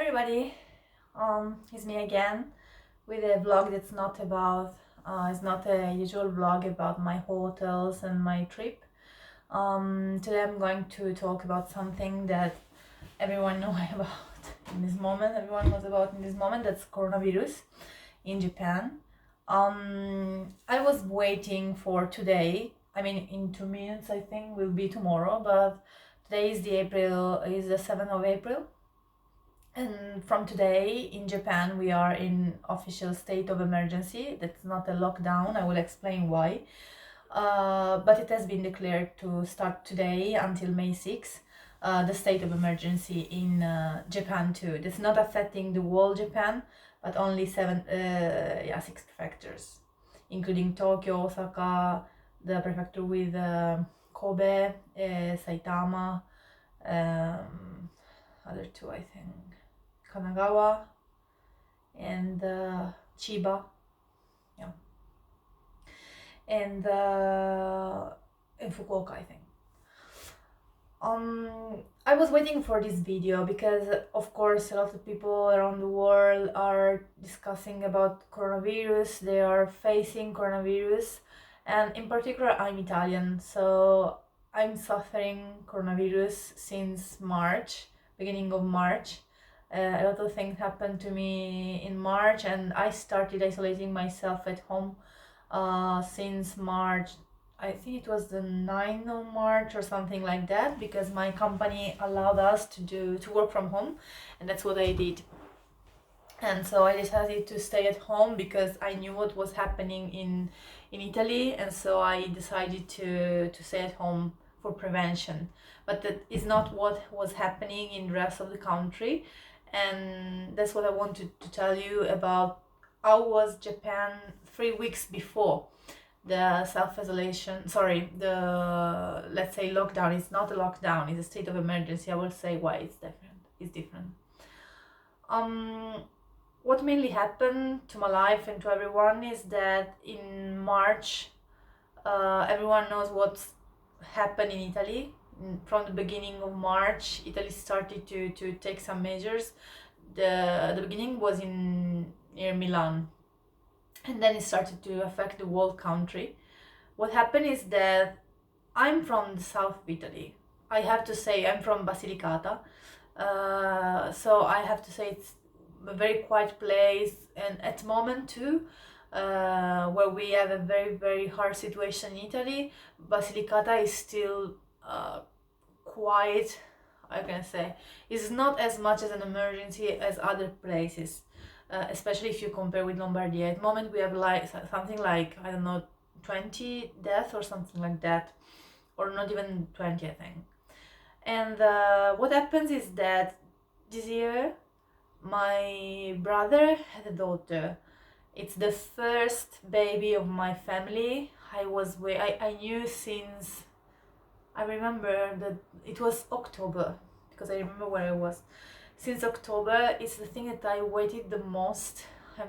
everybody, it's me again with a vlog that's not about, it's not a usual vlog about my hotels and my trip. Today I'm going to talk about something that everyone knows about in this moment, that's coronavirus in Japan. I was waiting for today, in 2 minutes I think will be tomorrow, but today is the 7th of April. And from today in Japan, we are in official state of emergency. That's not a lockdown. I will explain why. But it has been declared to start today until May 6th, the state of emergency in Japan too. That's not affecting the whole Japan, but only six prefectures, including Tokyo, Osaka, the prefecture with Kobe, Saitama, other two I think. Kanagawa and Chiba, yeah, and Fukuoka, I think. I was waiting for this video because, of course, a lot of people around the world are discussing about coronavirus. They are facing coronavirus, and in particular, I'm Italian, so I'm suffering coronavirus since March, beginning of March. A lot of things happened to me in March, and I started isolating myself at home since March. I think it was the 9th of March or something like that, because my company allowed us to work from home, and that's what I did. And so I decided to stay at home because I knew what was happening in Italy, and so I decided to stay at home for prevention. But that is not what was happening in the rest of the country, and that's what I wanted to tell you about. How was Japan 3 weeks before the self-isolation, let's say lockdown. It's not a lockdown, it's a state of emergency. I will say why it's different. What mainly happened to my life and to everyone is that in March, everyone knows what's happened in Italy. From the beginning of March, Italy started to take some measures. The beginning was near Milan, and then it started to affect the whole country. What happened is that I'm from the south of Italy. I have to say I'm from Basilicata, so I have to say it's a very quiet place, and at the moment too, where we have a very, very hard situation in Italy, Basilicata is still quiet. I can say it's not as much as an emergency as other places, especially if you compare with Lombardy. At the moment we have like something like, I don't know, 20 deaths or something like that, or not even 20 I think. And what happens is that this year my brother had a daughter. It's the first baby of my family. I knew since, I remember that it was October, because I remember where I was. Since October, it's the thing that I waited the most. I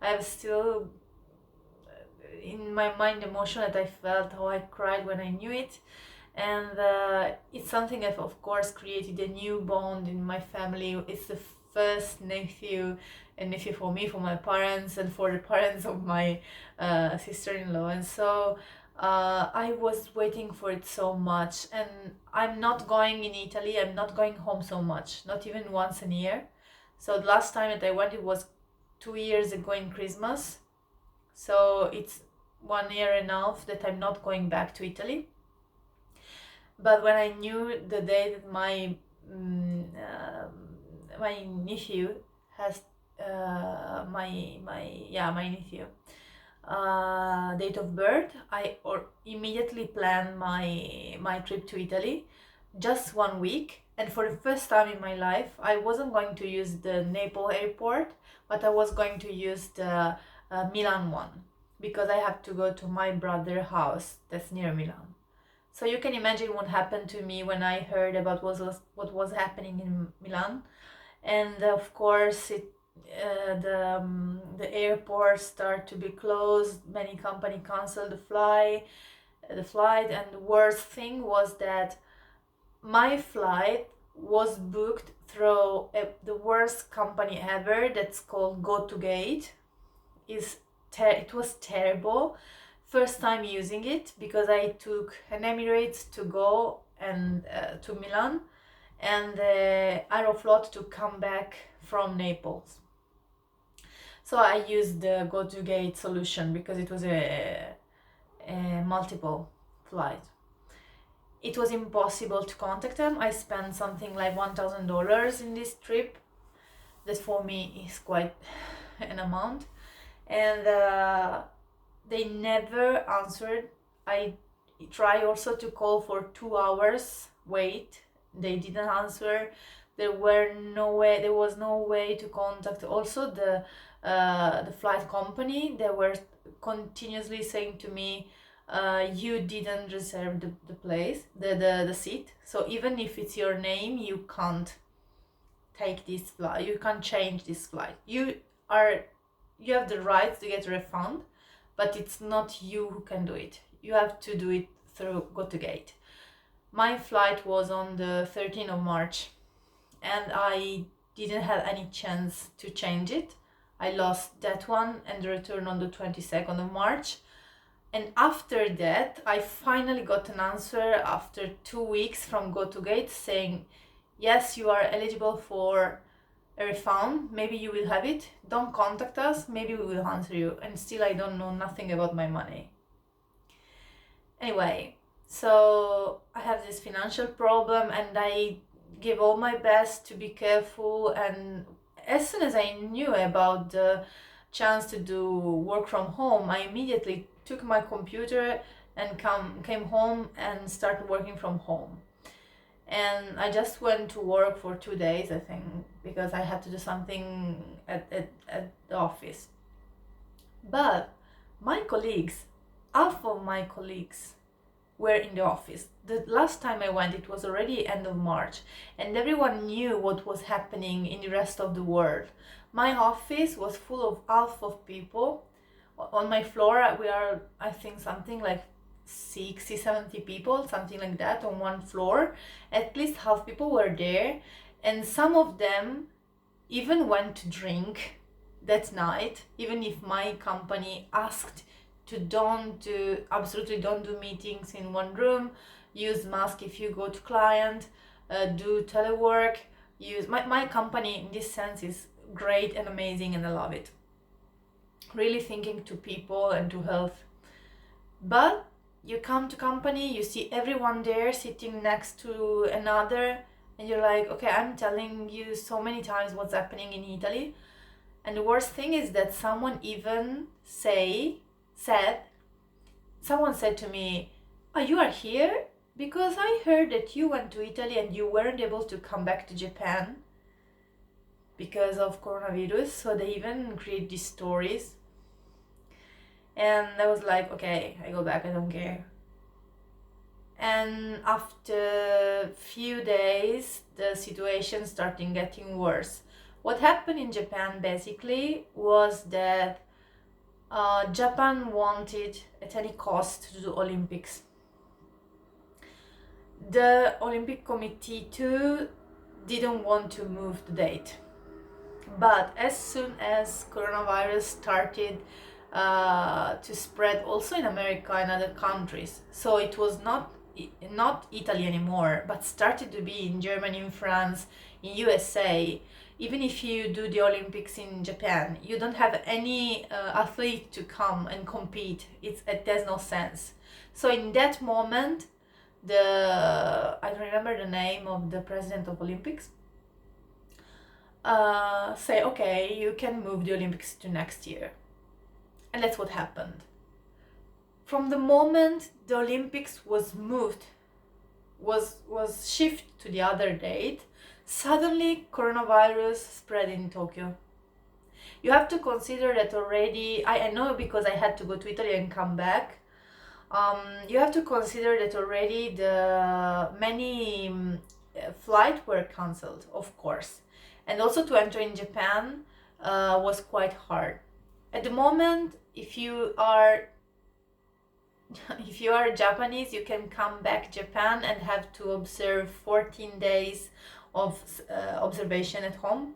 have still in my mind emotion that I felt, how I cried when I knew it. And it's something that of course created a new bond in my family. It's the first nephew for me, for my parents, and for the parents of my sister-in-law. And so I was waiting for it so much, and I'm not going in Italy, I'm not going home so much, not even once a year. So the last time that I went, it was 2 years ago in Christmas. So it's 1 year and a half that I'm not going back to Italy. But when I knew the day that my nephew has my nephew date of birth, I immediately planned my trip to Italy, just 1 week. And for the first time in my life, I wasn't going to use the Naples airport, but I was going to use the Milan one, because I have to go to my brother's house that's near Milan. So you can imagine what happened to me when I heard about what was happening in Milan. And of course the airport started to be closed. Many companies canceled the flight, and the worst thing was that my flight was booked through the worst company ever that's called GoToGate. It was terrible. First time using it because I took an Emirates to go and to Milan, and Aeroflot to come back from Naples. So I used the GoToGate solution because it was a multiple flight. It was impossible to contact them. I spent something like $1,000 in this trip. That for me is quite an amount. And they never answered. I tried also to call for 2 hours wait. They didn't answer. There was no way to contact also the flight company. They were continuously saying to me, you didn't reserve the place, the seat. So even if it's your name, you can't take this flight. You can't change this flight. You have the right to get a refund, but it's not you who can do it. You have to do it through GoToGate. My flight was on the 13th of March, and I didn't have any chance to change it. I lost that one and the return on the 22nd of March. And after that, I finally got an answer after 2 weeks from GoToGate saying, yes, you are eligible for a refund. Maybe you will have it. Don't contact us. Maybe we will answer you. And still I don't know nothing about my money. Anyway, so I have this financial problem and I give all my best to be careful. And as soon as I knew about the chance to do work from home, I immediately took my computer and came home and started working from home. And I just went to work for 2 days, I think, because I had to do something at the office. But my colleagues, half of my colleagues were in the office. The last time I went, it was already end of March, and everyone knew what was happening in the rest of the world. My office was full of half of people. On my floor, we are, I think, something like 60, 70 people, something like that on one floor. At least half people were there, and some of them even went to drink that night, even if my company asked to absolutely don't do meetings in one room, use mask if you go to client, do telework, my company in this sense is great and amazing, and I love it. Really thinking to people and to health. But you come to company, you see everyone there sitting next to another, and you're like, okay, I'm telling you so many times what's happening in Italy. And the worst thing is that someone even said to me, oh, you are here? Because I heard that you went to Italy and you weren't able to come back to Japan because of coronavirus. So they even create these stories. And I was like, okay, I go back, I don't care. And after few days, the situation started getting worse. What happened in Japan basically was that Japan wanted at any cost to do Olympics. The Olympic Committee too didn't want to move the date. But as soon as coronavirus started to spread also in America and other countries, so it was not Italy anymore, but started to be in Germany, in France, in USA. Even if you do the Olympics in Japan, you don't have any athlete to come and compete. It has no sense. So in that moment, I don't remember the name of the president of Olympics, say, okay, you can move the Olympics to next year. And that's what happened. From the moment the Olympics was moved, was shifted to the other date, suddenly coronavirus spread in Tokyo. You have to consider that already, I know because I had to go to Italy and come back. You have to consider that already the many flights were cancelled, of course. And also to enter in Japan was quite hard. At the moment, if you are Japanese, you can come back Japan and have to observe 14 days of observation at home.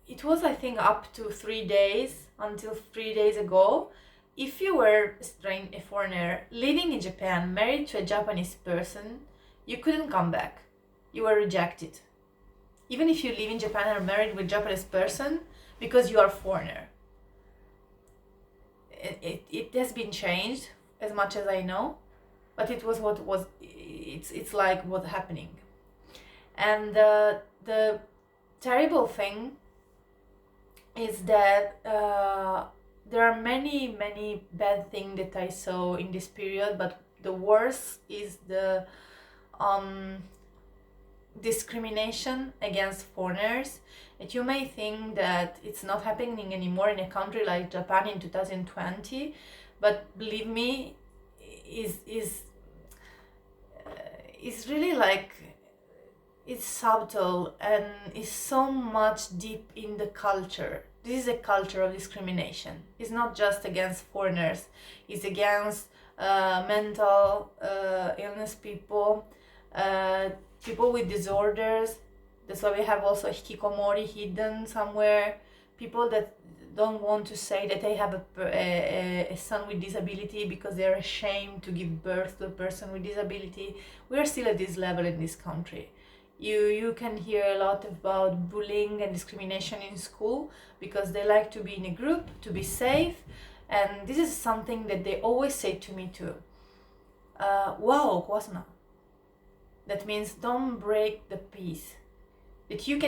It was, I think, up to 3 days, until 3 days ago. If you were a foreigner living in Japan, married to a Japanese person, you couldn't come back. You were rejected. Even if you live in Japan and are married with a Japanese person, because you are a foreigner. It has been changed, as much as I know, but it was what was. It's like what's happening, and the terrible thing is that there are many bad things that I saw in this period, but the worst is the discrimination against foreigners. And you may think that it's not happening anymore in a country like Japan in 2020, but believe me, is really like, it's subtle and is so much deep in the culture. This is a culture of discrimination. It's not just against foreigners, it's against mental illness people, people with disorders. That's why we have also hikikomori hidden somewhere. People that don't want to say that they have a son with disability because they're ashamed to give birth to a person with disability. We are still at this level in this country. You can hear a lot about bullying and discrimination in school because they like to be in a group, to be safe. And this is something that they always say to me too. Wow, kwasna. That means don't break the peace. That you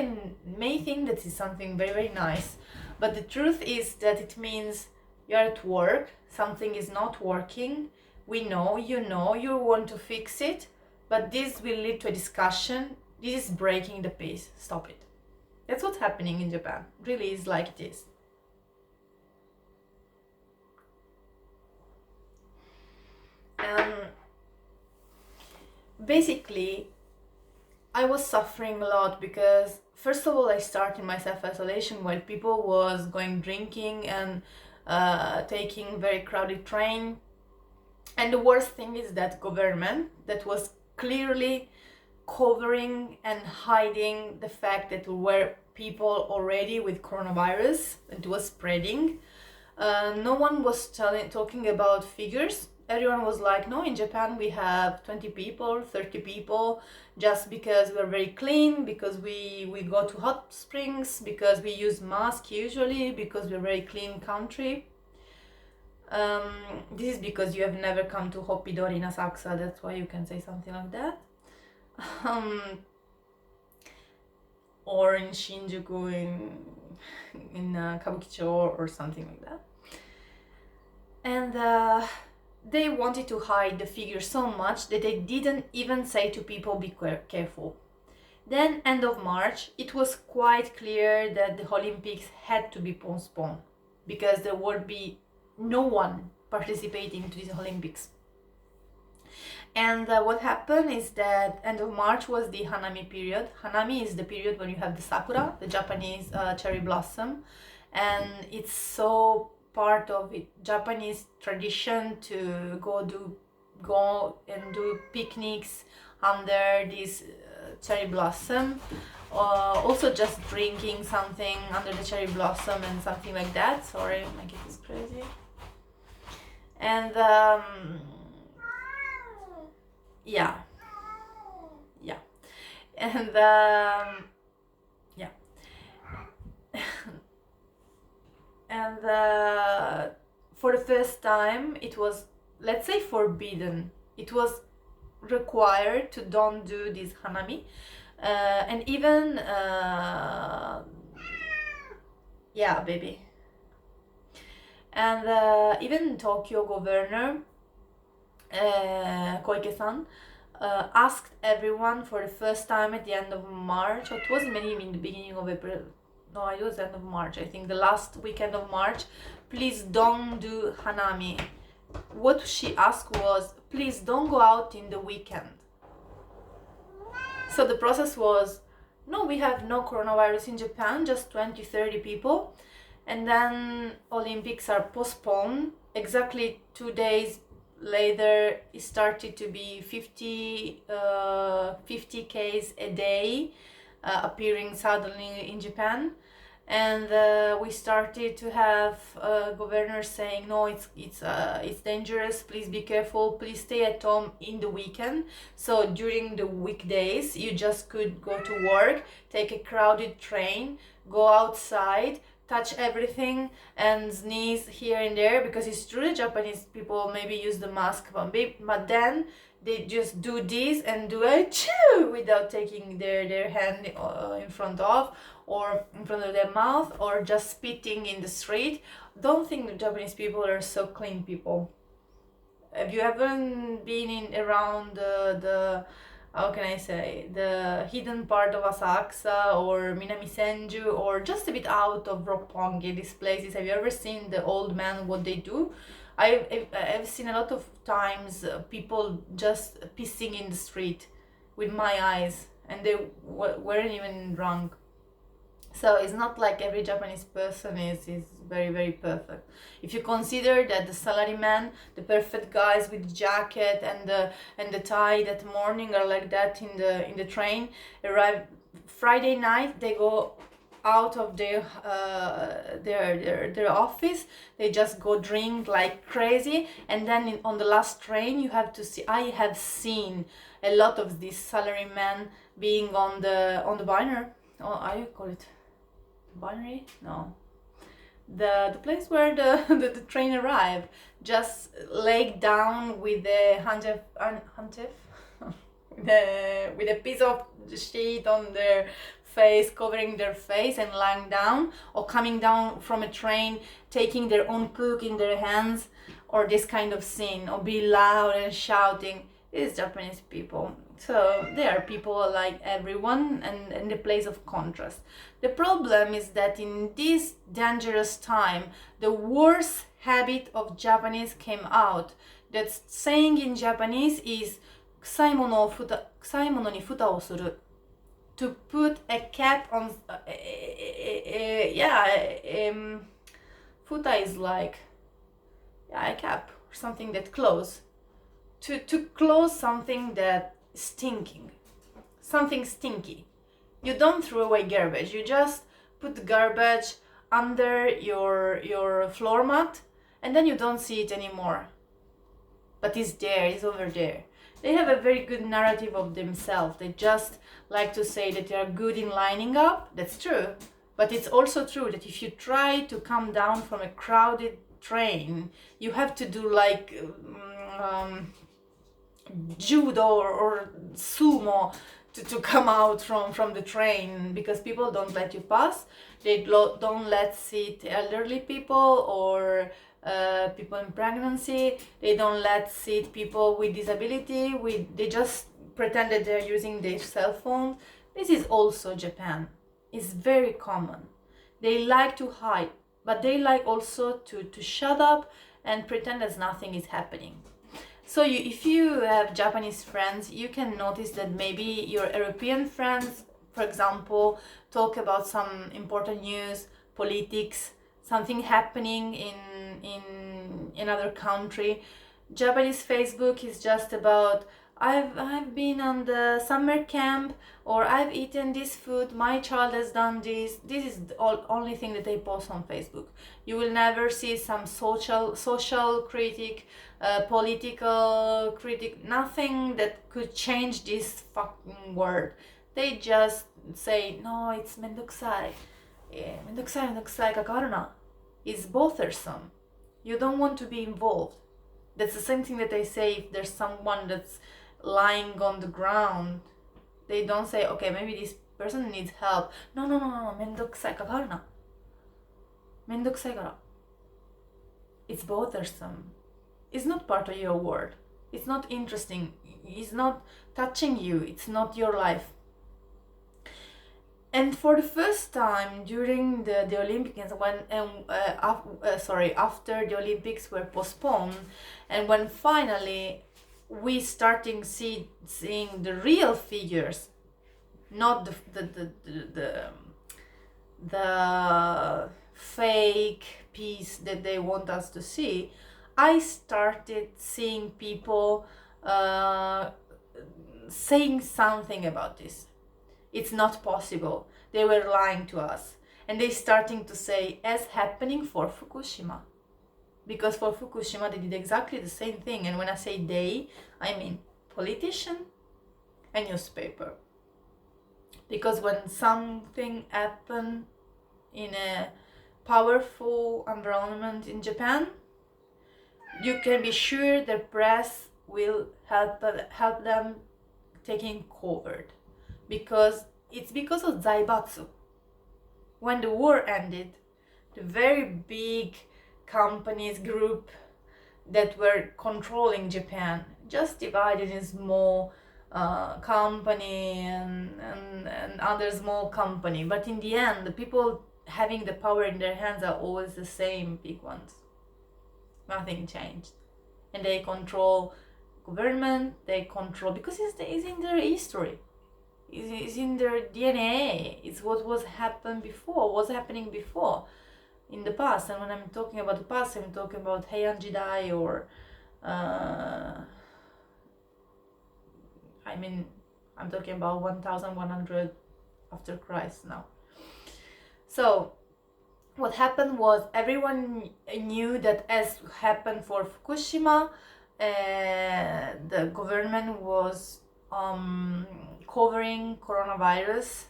may think that is something very nice, but the truth is that it means you're at work, something is not working, we know, you want to fix it, but this will lead to a discussion. This is breaking the peace. Stop it. That's what's happening in Japan. Really is like it is. Basically, I was suffering a lot because first of all I started my self-isolation while people was going drinking and taking very crowded train. And the worst thing is that government that was clearly covering and hiding the fact that there were people already with coronavirus and it was spreading. No one was talking about figures. Everyone was like, no, in Japan we have 20 people, 30 people, just because we're very clean, because we go to hot springs, because we use masks usually, because we're a very clean country. This is because you have never come to Hoppidori in Asakusa, that's why you can say something like that. Or in Shinjuku, in Kabukicho or something like that. And they wanted to hide the figure so much that they didn't even say to people, be careful. Then end of March, it was quite clear that the Olympics had to be postponed because there would be no one participating to these Olympics. And what happened is that end of March was the Hanami period. Hanami is the period when you have the sakura, the Japanese cherry blossom, and it's so part of it, Japanese tradition to go and do picnics under this cherry blossom. Also just drinking something under the cherry blossom and something like that. Sorry, my kid is crazy. And yeah, and and for the first time it was, let's say, forbidden. It was required to don't do this hanami, and even baby. And even Tokyo governor Koike-san asked everyone for the first time at the end of March, or it was maybe in the beginning of April, no, it was the end of March, I think the last weekend of March, please don't do hanami. What she asked was, please don't go out in the weekend. So the process was, no, we have no coronavirus in Japan, just 20-30 people. And then Olympics are postponed. Exactly 2 days later, it started to be 50 50 cases a day appearing suddenly in Japan. And we started to have governors saying, no, it's dangerous, please be careful, please stay at home in the weekend. So during the weekdays you just could go to work, take a crowded train, go outside, touch everything and sneeze here and there, because it's true the Japanese people maybe use the mask, but then they just do this and do a chew without taking their hand in front of or in front of their mouth, or just spitting in the street. Don't think the Japanese people are so clean people. If you haven't been in around the how can I say, the hidden part of Asakusa or Minami Senju, or just a bit out of Roppongi, these places, have you ever seen the old men, what they do? I've seen a lot of times people just pissing in the street with my eyes, and they weren't even drunk. So it's not like every Japanese person is very, very perfect. If you consider that the salaryman, the perfect guys with jacket and the tie that morning are like that in the train, arrive Friday night, they go out of their office, they just go drink like crazy, and then on the last train you have to see, I have seen a lot of these salarymen being on the binary, oh, how you call it, binary, no, the place where the train arrived, just laid down with the handef with a piece of sheet on their face, covering their face and lying down, or coming down from a train taking their own cook in their hands, or this kind of scene, or be loud and shouting. It is Japanese people. So they are people like everyone, and in the place of contrast. The problem is that in this dangerous time, the worst habit of Japanese came out. That saying in Japanese is 臭いものに蓋をする. To put a cap on, futa is like, a cap or something that close. To close something that stinking, something stinky. You don't throw away garbage. You just put the garbage under your floor mat, and then you don't see it anymore. But it's there, it's over there. They have a very good narrative of themselves. They just like to say that they are good in lining up. That's true. But it's also true that if you try to come down from a crowded train, you have to do like judo or sumo to come out from the train, because people don't let you pass. They don't let sit elderly people or people in pregnancy. They don't let sit people with disability. They just pretend that they're using their cell phone. This is also Japan. It's very common. They like to hide, but they like also to shut up and pretend as nothing is happening. So if you have Japanese friends, you can notice that maybe your European friends, for example, talk about some important news, politics, something happening in another country. Japanese Facebook is just about, I've been on the summer camp, or I've eaten this food, my child has done this. This is the only thing that they post on Facebook. You will never see some social critic, political critic, nothing that could change this fucking word. They just say, no, it's mendokusai. Mendokusai 関わるな. It's bothersome. You don't want to be involved. That's the same thing that they say if there's someone that's lying on the ground. They don't say, okay, maybe this person needs help. No, めんどくさい、関わるな。めんどくさいから. It's bothersome. It's not part of your world. It's not interesting. It's not touching you. It's not your life. And for the first time during the Olympics, after the Olympics were postponed, and when finally we starting seeing the real figures, not the fake piece that they want us to see, I started seeing people saying something about this. It's not possible. They were lying to us. And they starting to say, as happening for Fukushima. Because for Fukushima, they did exactly the same thing. And when I say they, I mean politician and newspaper. Because when something happened in a powerful environment in Japan, you can be sure the press will help them taking covered. Because it's because of Zaibatsu. When the war ended, the very big companies group that were controlling Japan just divided in small company and other small company, but in the end the people having the power in their hands are always the same big ones. Nothing changed, and they control government, they control because it's in their history, it's in their DNA, it's what was happening before in the past. And when I'm talking about the past, I'm talking about Heian Jidai or I'm talking about 1100 after Christ now. So what happened was everyone knew that as happened for Fukushima, the government was covering coronavirus.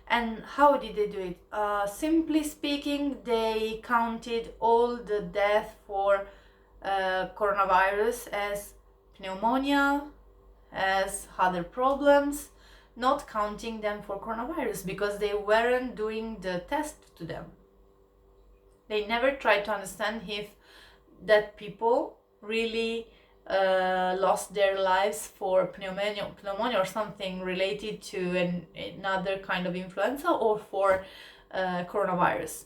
And how did they do it? Simply speaking, they counted all the death for coronavirus as pneumonia, as other problems, not counting them for coronavirus because they weren't doing the test to them. They never tried to understand if that people really lost their lives for pneumonia or something related to another kind of influenza or for coronavirus.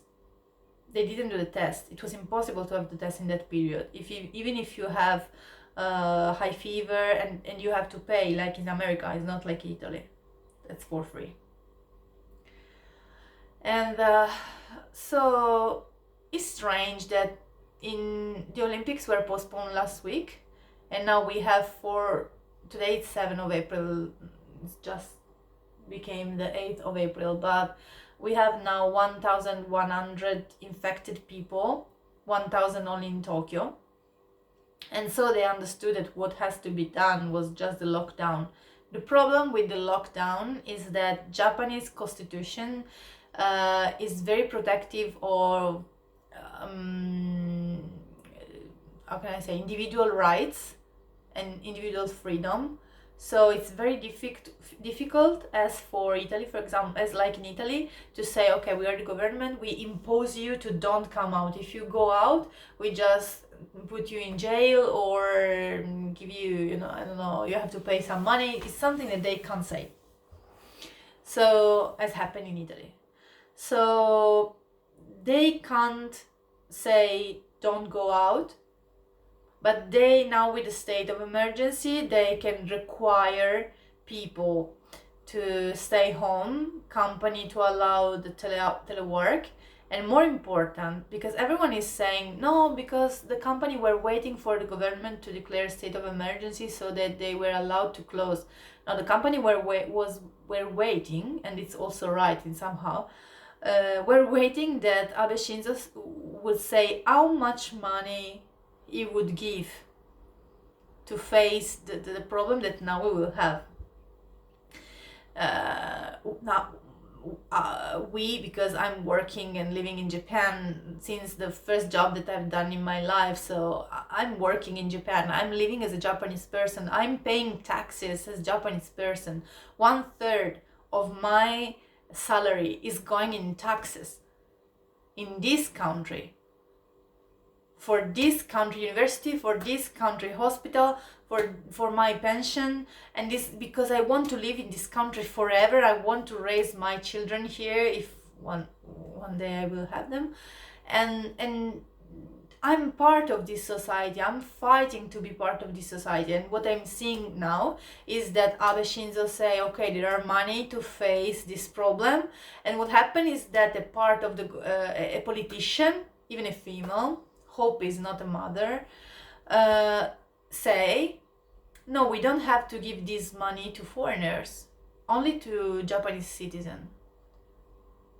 They didn't do the test. It was impossible to have the test in that period. Even if you have high fever and you have to pay, like in America, it's not like Italy. That's for free. And so it's strange that in the Olympics were postponed last week, and now we have today it's 7th of April, it's just became the 8th of April, but we have now 1,100 infected people, 1,000 only in Tokyo. And so they understood that what has to be done was just the lockdown. The problem with the lockdown is that Japanese constitution is very protective of how can I say, individual rights and individual freedom. So it's very difficult as for Italy, for example, as like in Italy, to say, okay, we are the government, we impose you to don't come out. If you go out, we just put you in jail or give you, I don't know, you have to pay some money. It's something that they can't say. So, as happened in Italy. So, they can't say don't go out, but they now with the state of emergency, they can require people to stay home, company to allow the telework. And more important, because everyone is saying no, because the company were waiting for the government to declare state of emergency so that they were allowed to close. Now the company were waiting, and it's also right in somehow, we're waiting that Abe Shinzo would say how much money he would give to face the problem that now we will have. Because I'm working and living in Japan since the first job that I've done in my life, so I'm working in Japan, I'm living as a Japanese person, I'm paying taxes as a Japanese person. 1/3 of my salary is going in taxes in this country, for this country university, for this country hospital, for my pension, and this because I want to live in this country forever. I want to raise my children here if one day I will have them, and I'm part of this society. I'm fighting to be part of this society, and what I'm seeing now is that Abe Shinzo say, okay, there are money to face this problem, and what happened is that a part of a politician, even a female, Hope is not a mother, say no, we don't have to give this money to foreigners, only to Japanese citizens.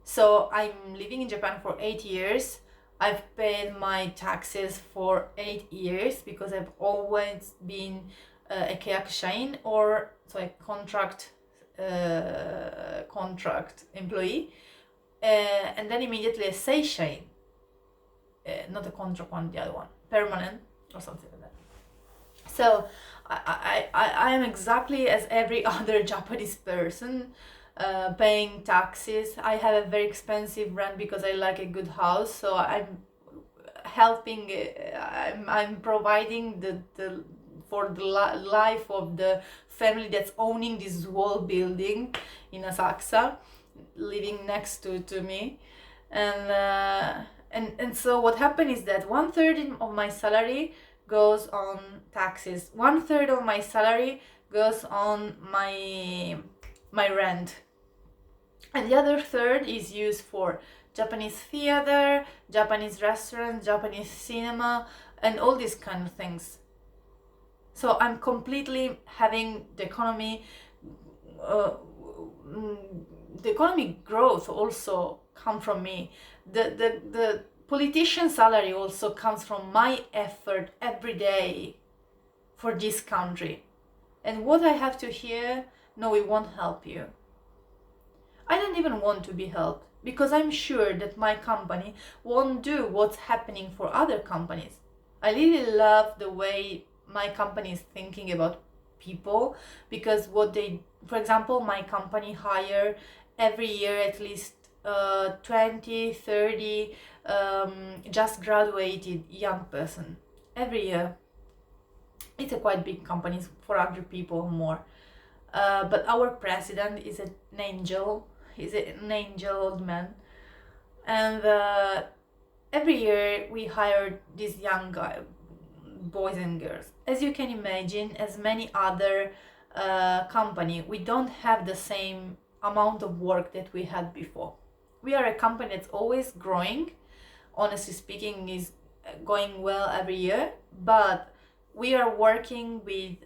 So I'm living in Japan for 8 years. I've paid my taxes for 8 years because I've always been a keiyakushain, or so a contract employee, and then immediately a seishain, not a contract one, the other one, permanent or something like that. So I am exactly as every other Japanese person, paying taxes. I have a very expensive rent because I like a good house, so I'm helping, I'm providing the for the life of the family that's owning this whole building in Asakusa, living next to me. And so what happened is that 1/3 of my salary goes on taxes, 1/3 of my salary goes on my rent, and the other third is used for Japanese theater, Japanese restaurants, Japanese cinema, and all these kind of things. So I'm completely having the economy growth also come from me. The politician salary also comes from my effort every day for this country. And what I have to hear, no, we won't help you. I don't even want to be helped, because I'm sure that my company won't do what's happening for other companies. I really love the way my company is thinking about people, because for example, my company hire every year at least 20, 30 just graduated young person every year. It's a quite big company, 400 people or more. But our president is an angel. He's an angel old man. And every year we hire these young boys and girls. As you can imagine, as many other company, we don't have the same amount of work that we had before. We are a company that's always growing. Honestly speaking, is going well every year, but we are working with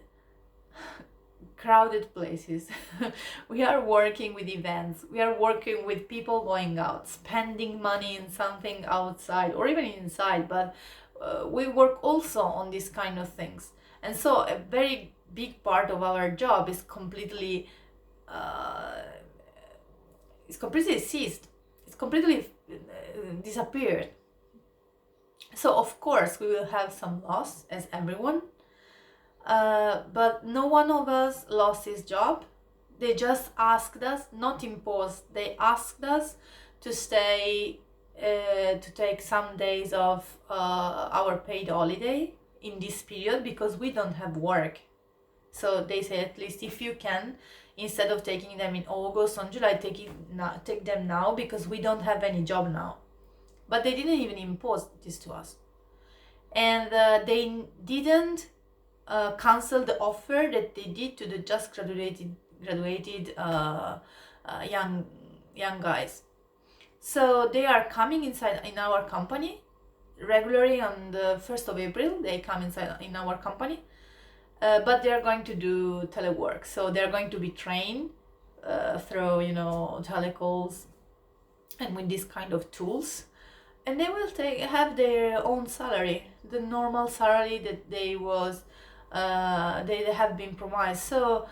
crowded places. We are working with events. We are working with people going out, spending money in something outside or even inside, but we work also on these kind of things. And so a very big part of our job is completely ceased. It's completely disappeared. So of course we will have some loss, as everyone, but no one of us lost his job. They just asked us, not imposed, they asked us to stay, to take some days of our paid holiday in this period, because we don't have work. So they say, at least if you can, instead of taking them in August or July, take them now, because we don't have any job now. But they didn't even impose this to us. And they didn't cancel the offer that they did to the just graduated young guys. So they are coming inside in our company regularly on the 1st of April. They come inside in our company, but they are going to do telework. So they are going to be trained through telecalls and with this kind of tools, and they will have their own salary, the normal salary that they have been promised. So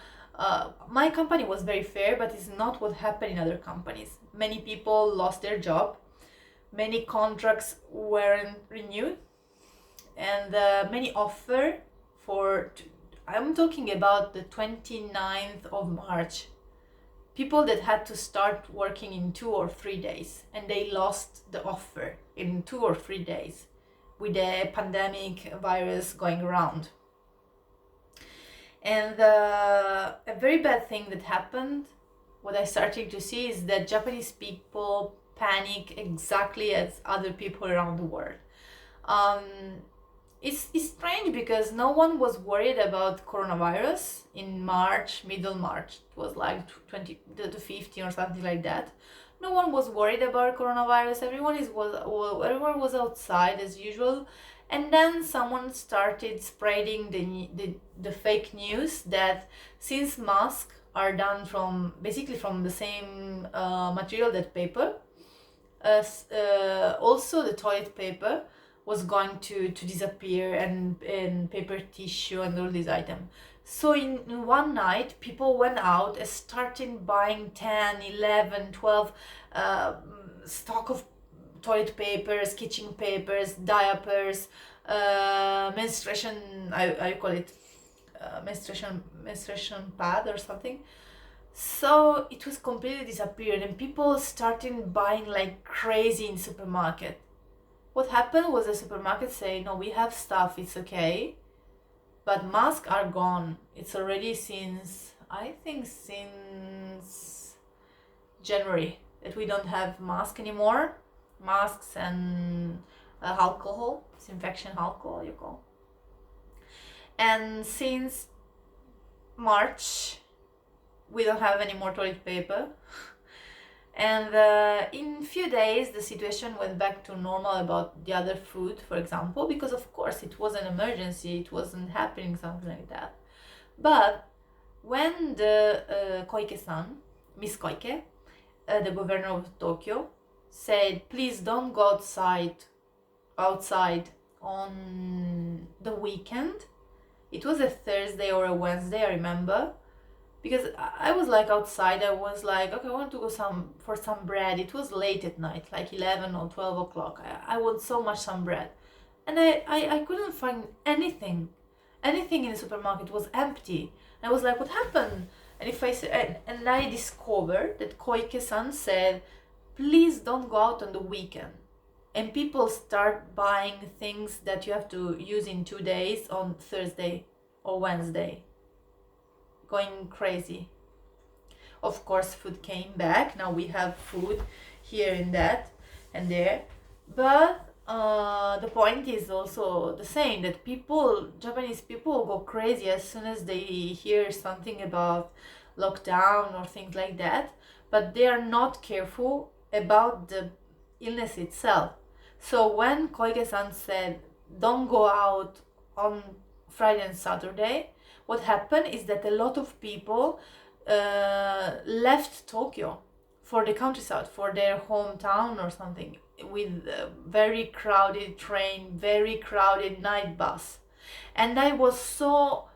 my company was very fair, but it's not what happened in other companies. Many people lost their job, many contracts weren't renewed, and many offer I'm talking about the 29th of March, people that had to start working in 2 or 3 days, and they lost the offer in 2 or 3 days with the pandemic virus going around. And a very bad thing that happened, what I started to see, is that Japanese people panic exactly as other people around the world. It's strange, because no one was worried about coronavirus in March, middle March. It was like 20 to 15 or something like that. No one was worried about coronavirus. Everyone was outside as usual, And then someone started spreading the fake news that since masks are done from basically from the same material that paper, also the toilet paper was going to disappear, and paper tissue and all these items. So in one night, people went out and started buying 10, 11, 12 stock of toilet papers, kitchen papers, diapers, menstruation, I call it menstruation pad or something. So it was completely disappeared, and people started buying like crazy in supermarket. What happened was the supermarket say, no, we have stuff, it's okay, but masks are gone. It's already since, I think since January, that we don't have masks anymore. Masks and alcohol, disinfection alcohol, you call. And since March, we don't have any more toilet paper. And in few days, the situation went back to normal about the other food, for example, because of course it was an emergency, it wasn't happening, something like that. But when the Koike-san, Miss Koike, the governor of Tokyo, said, please don't go outside on the weekend. It was a Thursday or a Wednesday, I remember, because I was like outside. I was like, okay, I want to go for some bread. It was late at night, like 11 or 12 o'clock. I want so much some bread, and I couldn't find anything in the supermarket. Was empty. I was like, what happened? And if I said, and I discovered that Koike-san said, please don't go out on the weekend. And people start buying things that you have to use in 2 days on Thursday or Wednesday. Going crazy. Of course, food came back. Now we have food here and that and there. But the point is also the same, that Japanese people go crazy as soon as they hear something about lockdown or things like that. But they are not careful about the illness itself. So when Koike-san said, don't go out on Friday and Saturday, what happened is that a lot of people left Tokyo for the countryside, for their hometown or something, with a very crowded train, very crowded night bus. And I was so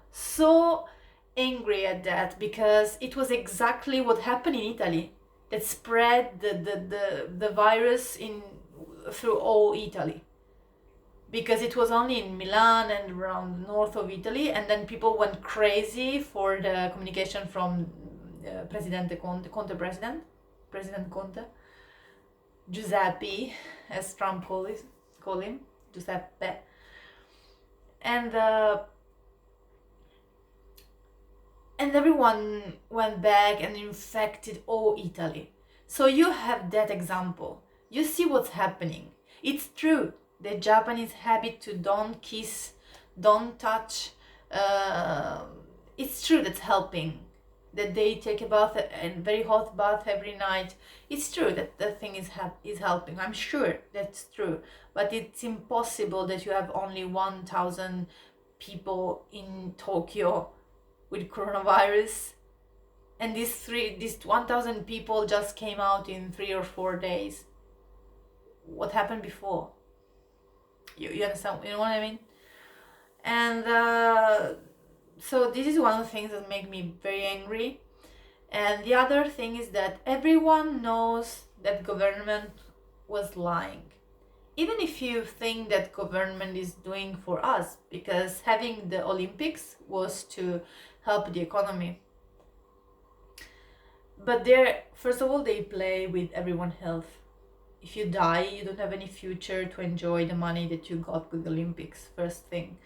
angry at that, because it was exactly what happened in Italy, that spread the virus through all Italy, because it was only in Milan and around north of Italy, and then people went crazy for the communication from President Conte, Giuseppe, as Trump call him, Giuseppe, and everyone went back and infected all Italy. So you have that example. You see what's happening. It's true. The Japanese habit to don't kiss, don't touch. It's true that's helping. That they take a bath, a very hot bath every night. It's true that the thing is helping. I'm sure that's true. But it's impossible that you have only 1,000 people in Tokyo with coronavirus, and these 1,000 people just came out in 3 or 4 days. What happened before? You understand? You know what I mean? And so this is one of the things that make me very angry. And the other thing is that everyone knows that government was lying. Even if you think that government is doing for us, because having the Olympics was to help the economy. But first of all, they play with everyone's health. If you die, you don't have any future to enjoy the money that you got with the Olympics, first thing.